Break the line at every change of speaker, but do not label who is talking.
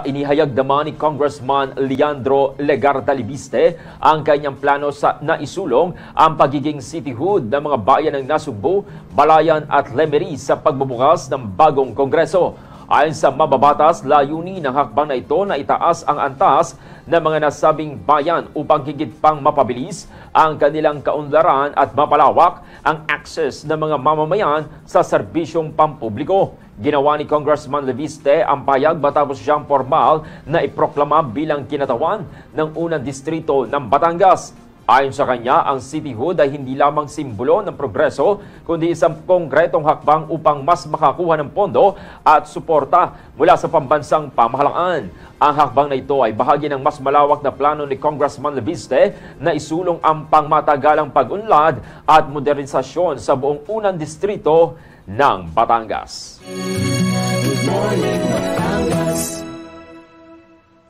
Inihayag naman ni Congressman Leandro Legarda Libiste ang kanyang plano sa naisulong ang pagiging cityhood ng mga bayan ng Nasugbu, Balayan at Lemery sa pagbubukas ng bagong kongreso. Ayon sa mababatas, layunin ng hakbang na ito na itaas ang antas ng mga nasabing bayan upang higit pang mapabilis ang kanilang kaunlaran at mapalawak ang access ng mga mamamayan sa serbisyong pampubliko. Ginawa ni Congressman Libiste ang payag matapos siyang formal na iproklama bilang kinatawan ng unang distrito ng Batangas. Ayon sa kanya, ang cityhood ay hindi lamang simbolo ng progreso, kundi isang konkretong hakbang upang mas makakuha ng pondo at suporta mula sa pambansang pamahalaan. Ang hakbang na ito ay bahagi ng mas malawak na plano ni Congressman Libiste na isulong ang pangmatagalang pag-unlad at modernisasyon sa buong unang distrito ng Batangas.
Good morning.